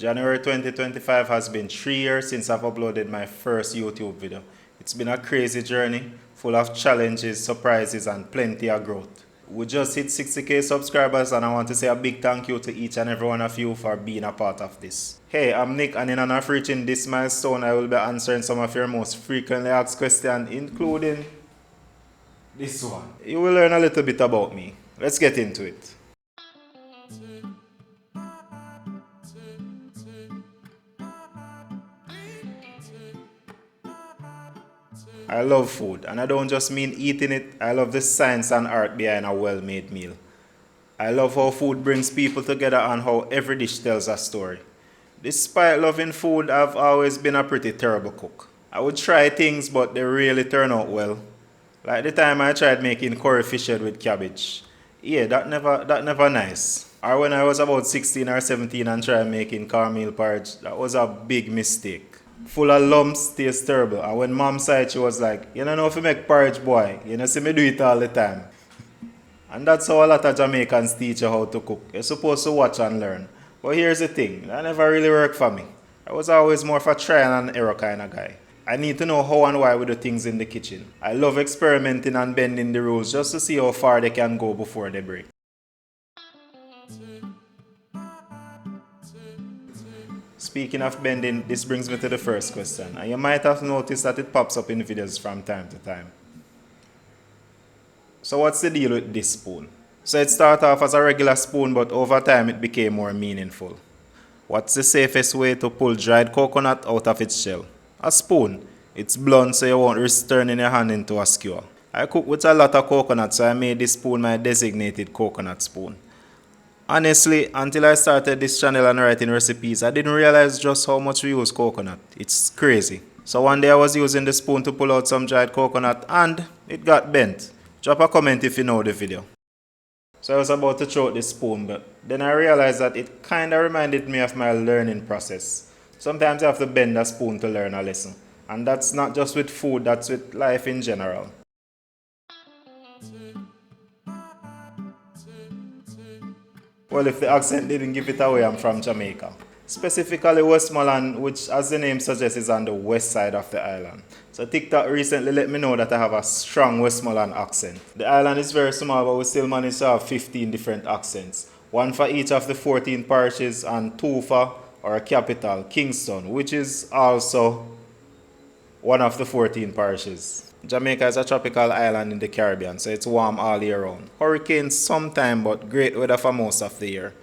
January 2025 has been 3 years since I've uploaded my first YouTube video. It's been a crazy journey, full of challenges, surprises, and plenty of growth. We just hit 60k subscribers, and I want to say a big thank you to each and every one of you for being a part of this. Hey, I'm Nick, and in honor of reaching this milestone, I will be answering some of your most frequently asked questions, including this one. You will learn a little bit about me. Let's get into it. I love food, and I don't just mean eating it. I love the science and art behind a well-made meal. I love how food brings people together and how every dish tells a story. Despite loving food, I've always been a pretty terrible cook. I would try things, but they really turn out well. Like the time I tried making curry fish head with cabbage. Yeah, that never nice. Or when I was about 16 or 17 and tried making cornmeal porridge, that was a big mistake. Full of lumps, tastes terrible. And when mom saw it, she was like, you don't know if you make porridge, boy. You know, see me do it all the time. And that's how a lot of Jamaicans teach you how to cook. You're supposed to watch and learn. But here's the thing, that never really worked for me. I was always more of a trial and error kind of guy. I need to know how and why we do things in the kitchen. I love experimenting and bending the rules just to see how far they can go before they break. Speaking of bending, this brings me to the first question, and you might have noticed that it pops up in videos from time to time. So what's the deal with this spoon? So it started off as a regular spoon, but over time it became more meaningful. What's the safest way to pull dried coconut out of its shell? A spoon. It's blunt so you won't risk turning your hand into a skewer. I cook with a lot of coconut, so I made this spoon my designated coconut spoon. Honestly, until I started this channel and writing recipes, I didn't realize just how much we use coconut. It's crazy. So one day I was using the spoon to pull out some dried coconut and it got bent. Drop a comment if you know the video. So I was about to throw out the spoon, but then I realized that it kinda reminded me of my learning process. Sometimes you have to bend a spoon to learn a lesson. And that's not just with food, that's with life in general. Well, if the accent didn't give it away, I'm from Jamaica. Specifically Westmoreland, which as the name suggests is on the west side of the island. So TikTok recently let me know that I have a strong Westmoreland accent. The island is very small, but we still manage to have 15 different accents. One for each of the 14 parishes and two for our capital, Kingston, which is also one of the 14 parishes. Jamaica is a tropical island in the Caribbean, so it's warm all year round. Hurricanes sometime, but great weather for most of the year.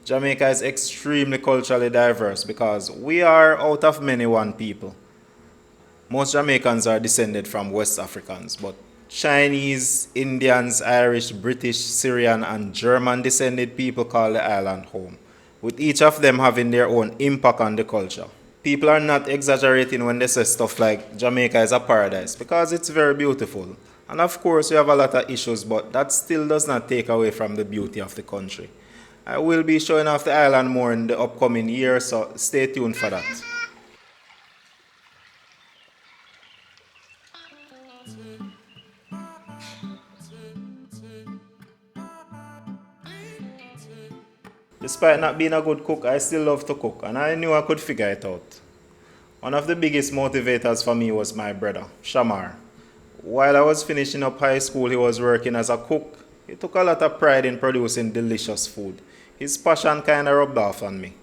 Jamaica is extremely culturally diverse because we are out of many one people. Most Jamaicans are descended from West Africans, but Chinese, Indians, Irish, British, Syrian, and German descended people call the island home, with each of them having their own impact on the culture. People are not exaggerating when they say stuff like Jamaica is a paradise because it's very beautiful. And of course we have a lot of issues, but that still does not take away from the beauty of the country. I will be showing off the island more in the upcoming year, so stay tuned for that. Despite not being a good cook, I still love to cook, and I knew I could figure it out. One of the biggest motivators for me was my brother, Shamar. While I was finishing up high school, he was working as a cook. He took a lot of pride in producing delicious food. His passion kinda rubbed off on me.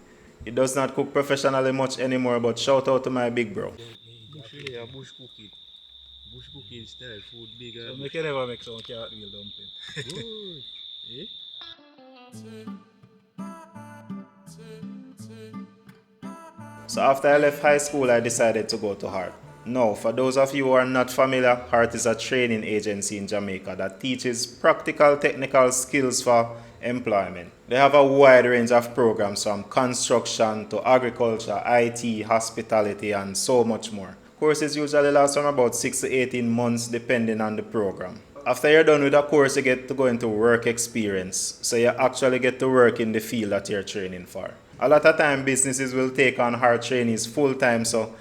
He does not cook professionally much anymore, but shout out to my big bro. Bush cooking. Bush cooking style food bigger. So we can never make some cartwheel dumpling. Good. Eh? So after I left high school, I decided to go to Heart. Now, for those of you who are not familiar, Heart is a training agency in Jamaica that teaches practical technical skills for employment. They have a wide range of programs from construction to agriculture, IT, hospitality, and so much more. Courses usually last from about 6 to 18 months depending on the program. After you're done with a course, you get to go into work experience, so you actually get to work in the field that you're training for. A lot of time businesses will take on Heart trainees full time, so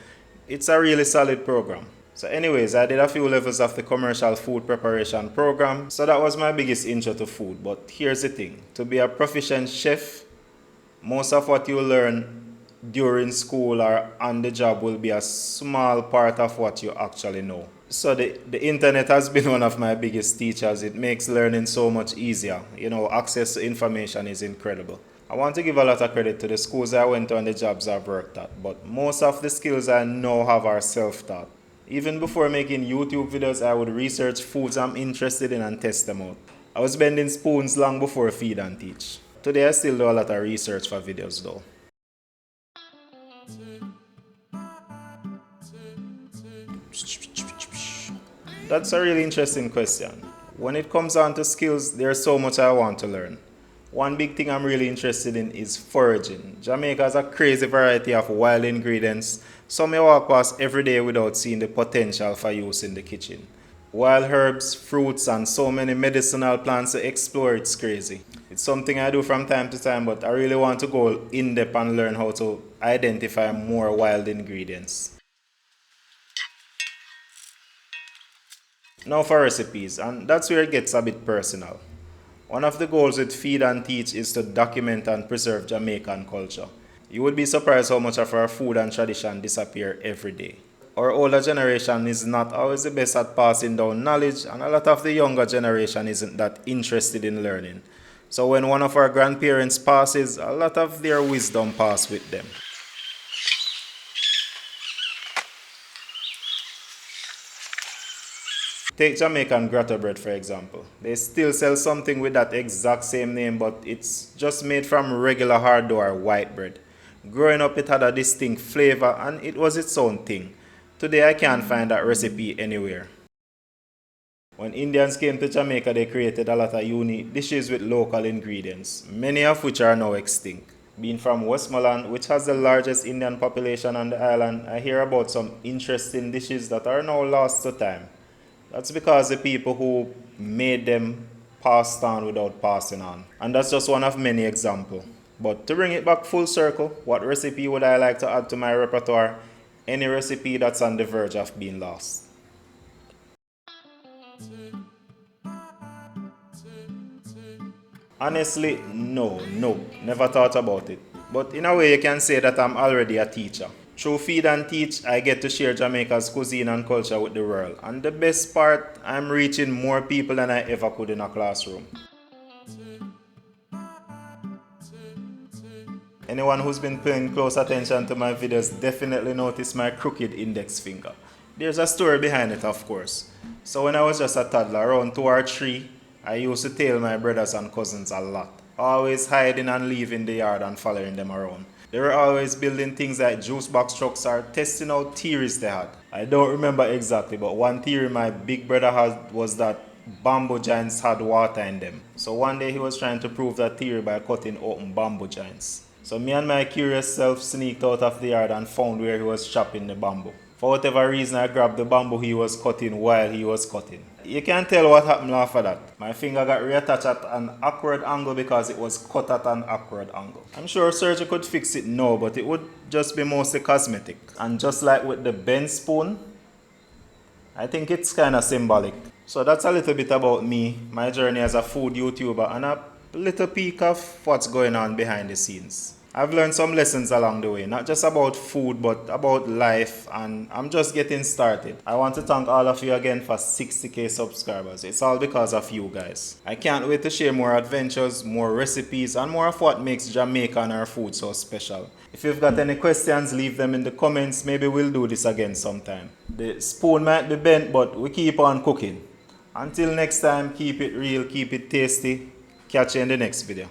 it's a really solid program. So anyways, I did a few levels of the commercial food preparation program, so that was my biggest intro to food. But here's the thing, to be a proficient chef, most of what you learn during school or on the job will be a small part of what you actually know. So the internet has been one of my biggest teachers. It makes learning so much easier. You know, access to information is incredible. I want to give a lot of credit to the schools I went to and the jobs I've worked at, but most of the skills I now have are self-taught. Even before making YouTube videos, I would research foods I'm interested in and test them out. I was bending spoons long before feed and teach. Today I still do a lot of research for videos though. That's a really interesting question. When it comes down to skills, there's so much I want to learn. One big thing I'm really interested in is foraging. Jamaica has a crazy variety of wild ingredients. Some may walk past every day without seeing the potential for use in the kitchen. Wild herbs, fruits, and so many medicinal plants to explore, it's crazy. It's something I do from time to time, but I really want to go in depth and learn how to identify more wild ingredients. Now for recipes, and that's where it gets a bit personal. One of the goals with Feed and Teach is to document and preserve Jamaican culture. You would be surprised how much of our food and tradition disappear every day. Our older generation is not always the best at passing down knowledge, and a lot of the younger generation isn't that interested in learning. So when one of our grandparents passes, a lot of their wisdom passes with them. Take Jamaican grotto bread for example. They still sell something with that exact same name, but it's just made from regular hard dough or white bread. Growing up, it had a distinct flavor and it was its own thing. Today I can't find that recipe anywhere. When Indians came to Jamaica, they created a lot of unique dishes with local ingredients, many of which are now extinct. Being from Westmoreland, which has the largest Indian population on the island, I hear about some interesting dishes that are now lost to time. That's because the people who made them passed on without passing on. And that's just one of many examples. But to bring it back full circle, what recipe would I like to add to my repertoire? Any recipe that's on the verge of being lost. Honestly, no, never thought about it. But in a way you can say that I'm already a teacher. Through Feed and Teach, I get to share Jamaica's cuisine and culture with the world. And the best part, I'm reaching more people than I ever could in a classroom. Anyone who's been paying close attention to my videos definitely noticed my crooked index finger. There's a story behind it, of course. So when I was just a toddler, around 2 or 3, I used to tail my brothers and cousins a lot. Always hiding and leaving the yard and following them around. They were always building things like juice box trucks or testing out theories they had. I don't remember exactly, but one theory my big brother had was that bamboo giants had water in them. So one day he was trying to prove that theory by cutting open bamboo giants. So me and my curious self sneaked out of the yard and found where he was chopping the bamboo. For whatever reason, I grabbed the bamboo he was cutting while he was cutting. You can't tell what happened after that. My finger got reattached at an awkward angle because it was cut at an awkward angle. I'm sure surgery could fix it now, but it would just be mostly cosmetic. And just like with the bent spoon, I think it's kind of symbolic. So that's a little bit about me, my journey as a food YouTuber, and a little peek of what's going on behind the scenes. I've learned some lessons along the way, not just about food, but about life, and I'm just getting started. I want to thank all of you again for 60k subscribers. It's all because of you guys. I can't wait to share more adventures, more recipes, and more of what makes Jamaica and our food so special. If you've got any questions, leave them in the comments. Maybe we'll do this again sometime. The spoon might be bent, but we keep on cooking. Until next time, keep it real, keep it tasty. Catch you in the next video.